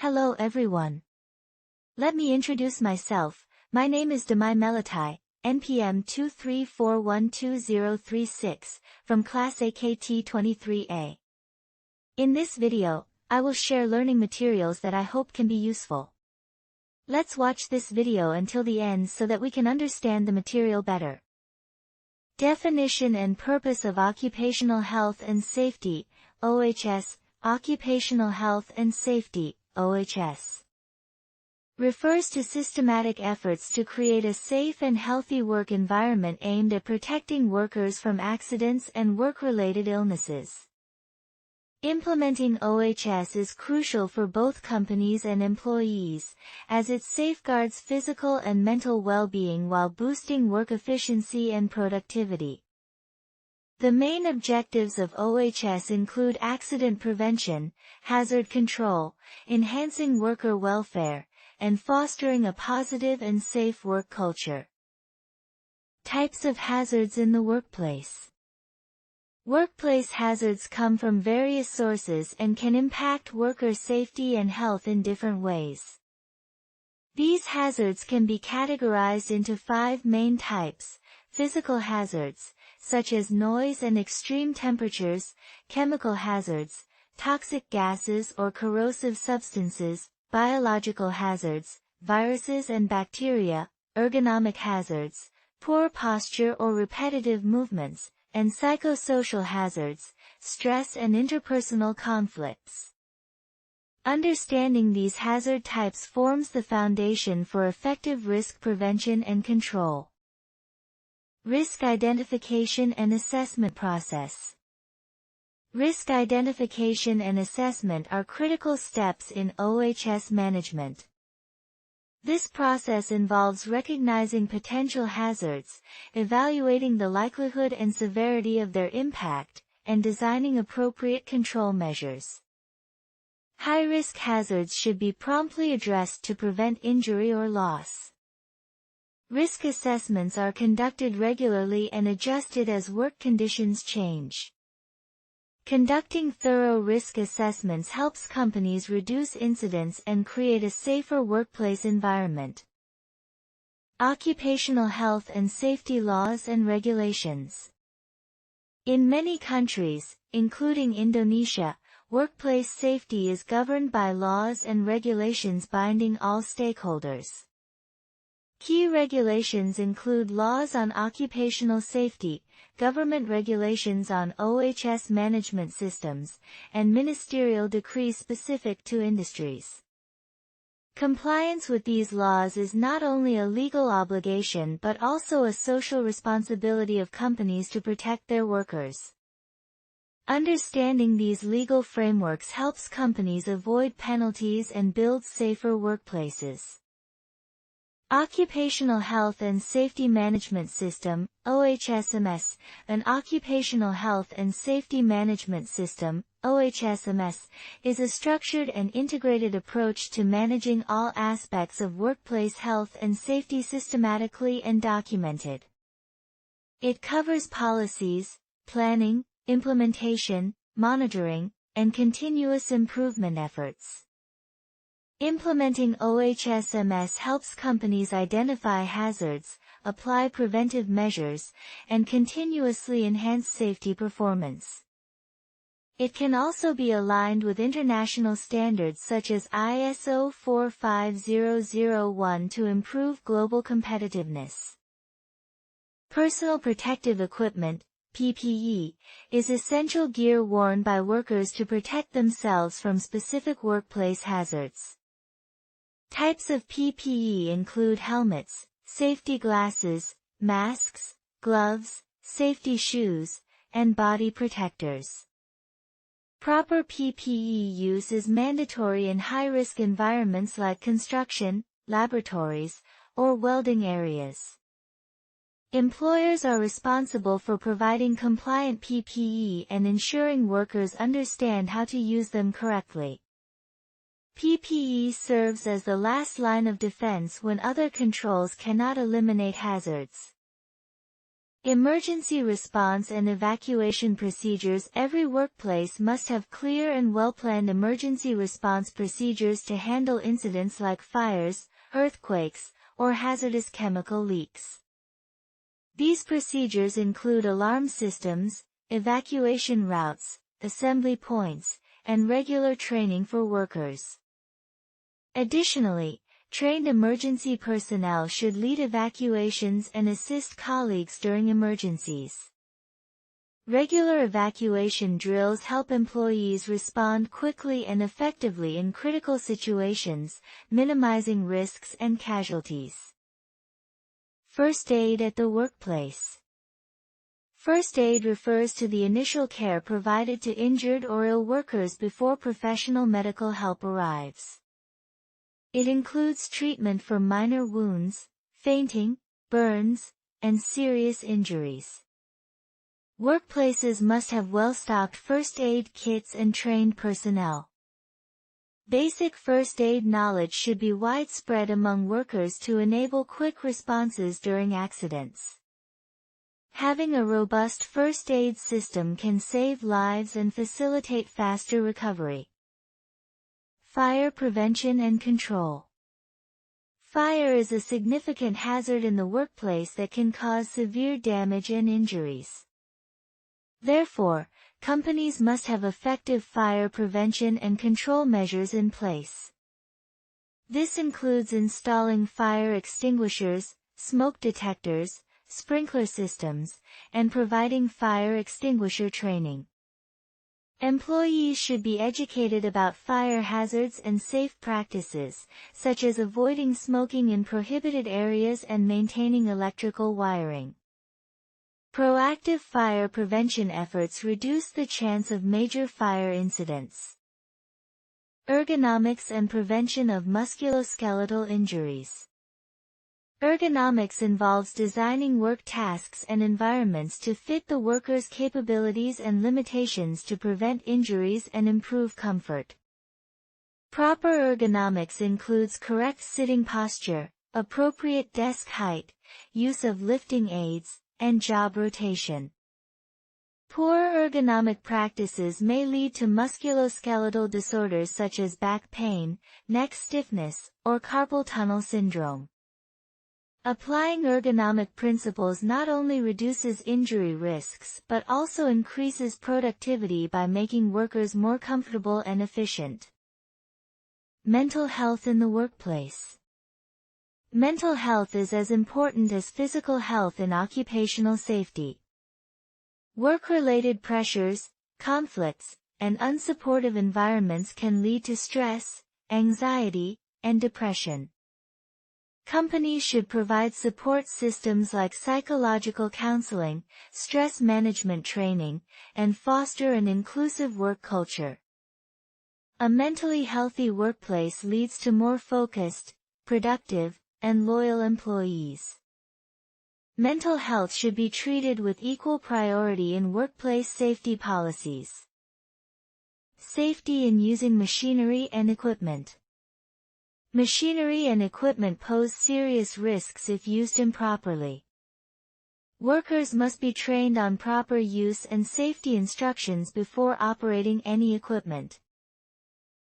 Hello everyone. Let me introduce myself. My name is Damai Melati, NPM 234122036, from Class AKT 23A. In this video, I will share learning materials that I hope can be useful. Let's watch this video until the end so that we can understand the material better. Definition and purpose of Occupational Health and Safety, OHS. Occupational Health and Safety, OHS, refers to systematic efforts to create a safe and healthy work environment aimed at protecting workers from accidents and work-related illnesses. Implementing OHS is crucial for both companies and employees, as it safeguards physical and mental well-being while boosting work efficiency and productivity. The main objectives of OHS include accident prevention, hazard control, enhancing worker welfare, and fostering a positive and safe work culture. Types of hazards in the workplace. Workplace hazards come from various sources and can impact worker safety and health in different ways. These hazards can be categorized into 5 main types: physical hazards, such as noise and extreme temperatures; chemical hazards, toxic gases or corrosive substances; biological hazards, viruses and bacteria; ergonomic hazards, poor posture or repetitive movements; and psychosocial hazards, stress and interpersonal conflicts. Understanding these hazard types forms the foundation for effective risk prevention and control. Risk identification and assessment process. Risk identification and assessment are critical steps in OHS management. This process involves recognizing potential hazards, evaluating the likelihood and severity of their impact, and designing appropriate control measures. High-risk hazards should be promptly addressed to prevent injury or loss. Risk assessments are conducted regularly and adjusted as work conditions change. Conducting thorough risk assessments helps companies reduce incidents and create a safer workplace environment. Occupational health and safety laws and regulations. In many countries, including Indonesia, workplace safety is governed by laws and regulations binding all stakeholders. Key regulations include laws on occupational safety, government regulations on OHS management systems, and ministerial decrees specific to industries. Compliance with these laws is not only a legal obligation but also a social responsibility of companies to protect their workers. Understanding these legal frameworks helps companies avoid penalties and build safer workplaces. Occupational Health and Safety Management System, OHSMS. An Occupational Health and Safety Management System, OHSMS, is a structured and integrated approach to managing all aspects of workplace health and safety systematically and documented. It covers policies, planning, implementation, monitoring, and continuous improvement efforts. Implementing OHSMS helps companies identify hazards, apply preventive measures, and continuously enhance safety performance. It can also be aligned with international standards such as ISO 45001 to improve global competitiveness. Personal protective equipment, PPE, is essential gear worn by workers to protect themselves from specific workplace hazards. Types of PPE include helmets, safety glasses, masks, gloves, safety shoes, and body protectors. Proper PPE use is mandatory in high-risk environments like construction, laboratories, or welding areas. Employers are responsible for providing compliant PPE and ensuring workers understand how to use them correctly. PPE serves as the last line of defense when other controls cannot eliminate hazards. Emergency response and evacuation procedures. Every workplace must have clear and well-planned emergency response procedures to handle incidents like fires, earthquakes, or hazardous chemical leaks. These procedures include alarm systems, evacuation routes, assembly points, and regular training for workers. Additionally, trained emergency personnel should lead evacuations and assist colleagues during emergencies. Regular evacuation drills help employees respond quickly and effectively in critical situations, minimizing risks and casualties. First aid at the workplace. First aid refers to the initial care provided to injured or ill workers before professional medical help arrives. It includes treatment for minor wounds, fainting, burns, and serious injuries. Workplaces must have well-stocked first aid kits and trained personnel. Basic first aid knowledge should be widespread among workers to enable quick responses during accidents. Having a robust first aid system can save lives and facilitate faster recovery. Fire prevention and control. Fire is a significant hazard in the workplace that can cause severe damage and injuries. Therefore, companies must have effective fire prevention and control measures in place. This includes installing fire extinguishers, smoke detectors, sprinkler systems, and providing fire extinguisher training. Employees should be educated about fire hazards and safe practices, such as avoiding smoking in prohibited areas and maintaining electrical wiring. Proactive fire prevention efforts reduce the chance of major fire incidents. Ergonomics and prevention of musculoskeletal injuries. Ergonomics involves designing work tasks and environments to fit the worker's capabilities and limitations to prevent injuries and improve comfort. Proper ergonomics includes correct sitting posture, appropriate desk height, use of lifting aids, and job rotation. Poor ergonomic practices may lead to musculoskeletal disorders such as back pain, neck stiffness, or carpal tunnel syndrome. Applying ergonomic principles not only reduces injury risks but also increases productivity by making workers more comfortable and efficient. Mental health in the workplace. Mental health is as important as physical health in occupational safety. Work-related pressures, conflicts, and unsupportive environments can lead to stress, anxiety, and depression. Companies should provide support systems like psychological counseling, stress management training, and foster an inclusive work culture. A mentally healthy workplace leads to more focused, productive, and loyal employees. Mental health should be treated with equal priority in workplace safety policies. Safety in using machinery and equipment. Machinery and equipment pose serious risks if used improperly. Workers must be trained on proper use and safety instructions before operating any equipment.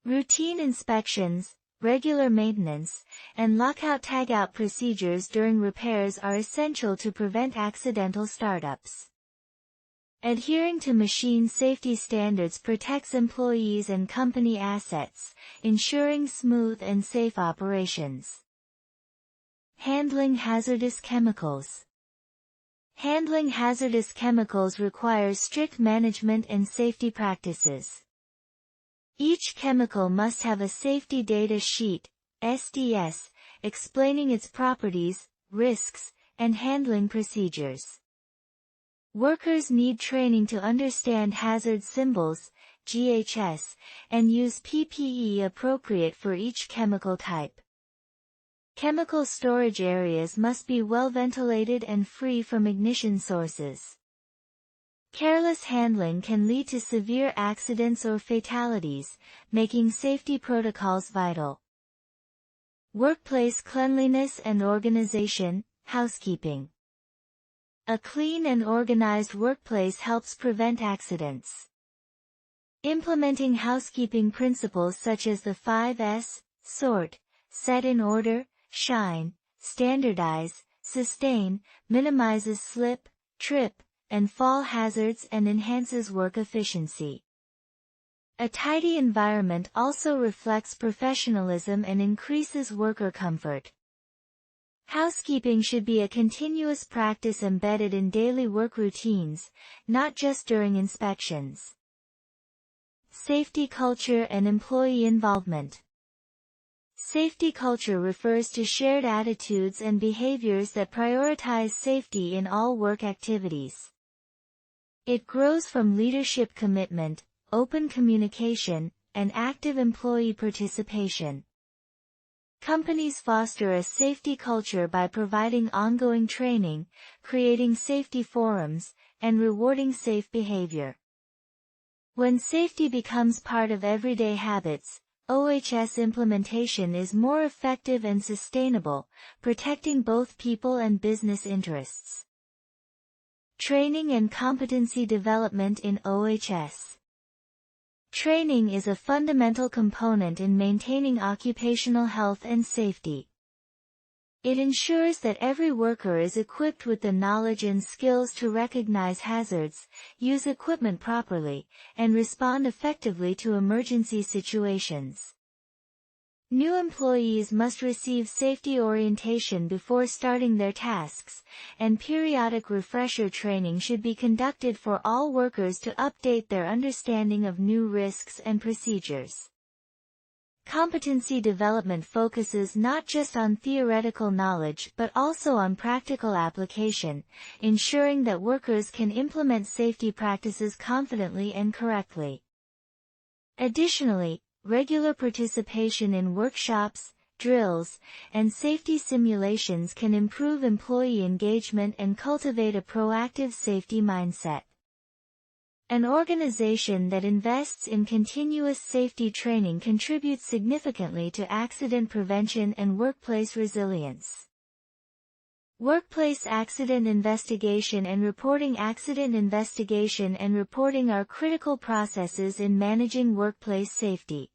Routine inspections, regular maintenance, and lockout-tagout procedures during repairs are essential to prevent accidental startups. Adhering to machine safety standards protects employees and company assets, ensuring smooth and safe operations. Handling hazardous chemicals. Handling hazardous chemicals requires strict management and safety practices. Each chemical must have a safety data sheet, SDS, explaining its properties, risks, and handling procedures. Workers need training to understand hazard symbols, GHS, and use PPE appropriate for each chemical type. Chemical storage areas must be well ventilated and free from ignition sources. Careless handling can lead to severe accidents or fatalities, making safety protocols vital. Workplace cleanliness and organization, housekeeping. A clean and organized workplace helps prevent accidents. Implementing housekeeping principles such as the 5S, sort, set in order, shine, standardize, sustain, minimizes slip, trip, and fall hazards and enhances work efficiency. A tidy environment also reflects professionalism and increases worker comfort. Housekeeping should be a continuous practice embedded in daily work routines, not just during inspections. Safety culture and employee involvement. Safety culture refers to shared attitudes and behaviors that prioritize safety in all work activities. It grows from leadership commitment, open communication, and active employee participation. Companies foster a safety culture by providing ongoing training, creating safety forums, and rewarding safe behavior. When safety becomes part of everyday habits, OHS implementation is more effective and sustainable, protecting both people and business interests. Training and competency development in OHS. Training is a fundamental component in maintaining occupational health and safety. It ensures that every worker is equipped with the knowledge and skills to recognize hazards, use equipment properly, and respond effectively to emergency situations. New employees must receive safety orientation before starting their tasks, and periodic refresher training should be conducted for all workers to update their understanding of new risks and procedures. Competency development focuses not just on theoretical knowledge but also on practical application, ensuring that workers can implement safety practices confidently and correctly. Additionally, regular participation in workshops, drills, and safety simulations can improve employee engagement and cultivate a proactive safety mindset. An organization that invests in continuous safety training contributes significantly to accident prevention and workplace resilience. Workplace accident investigation and reporting. Accident investigation and reporting are critical processes in managing workplace safety.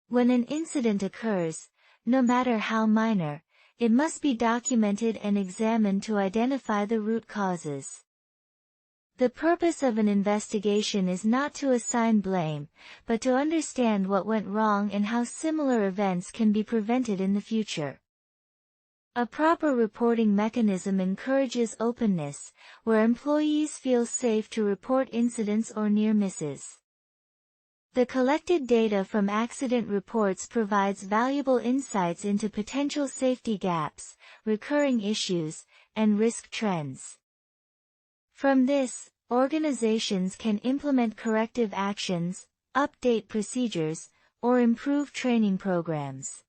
When an incident occurs, no matter how minor, it must be documented and examined to identify the root causes. The purpose of an investigation is not to assign blame, but to understand what went wrong and how similar events can be prevented in the future. A proper reporting mechanism encourages openness, where employees feel safe to report incidents or near misses. The collected data from accident reports provides valuable insights into potential safety gaps, recurring issues, and risk trends. From this, organizations can implement corrective actions, update procedures, or improve training programs.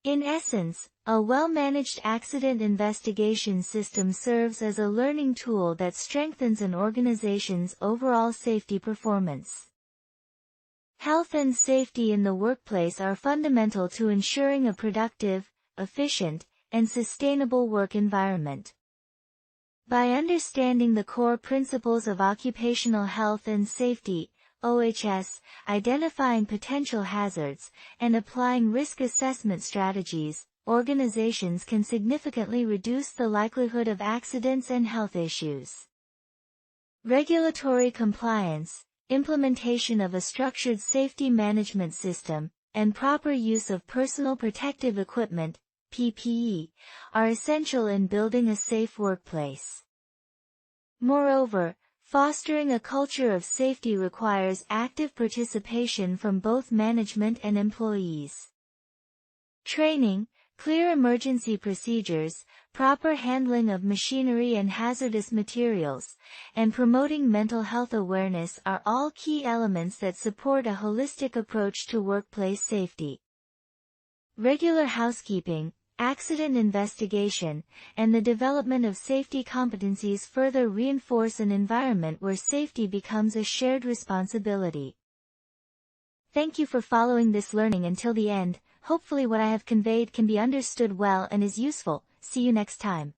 In essence, a well-managed accident investigation system serves as a learning tool that strengthens an organization's overall safety performance. Health and safety in the workplace are fundamental to ensuring a productive, efficient, and sustainable work environment. By understanding the core principles of occupational health and safety, OHS, identifying potential hazards, and applying risk assessment strategies, organizations can significantly reduce the likelihood of accidents and health issues. Regulatory compliance, implementation of a structured safety management system, and proper use of personal protective equipment, PPE, are essential in building a safe workplace. Moreover, fostering a culture of safety requires active participation from both management and employees. Training, clear emergency procedures, proper handling of machinery and hazardous materials, and promoting mental health awareness are all key elements that support a holistic approach to workplace safety. Regular housekeeping, accident investigation, and the development of safety competencies further reinforce an environment where safety becomes a shared responsibility. Thank you for following this learning until the end. Hopefully what I have conveyed can be understood well and is useful. See you next time.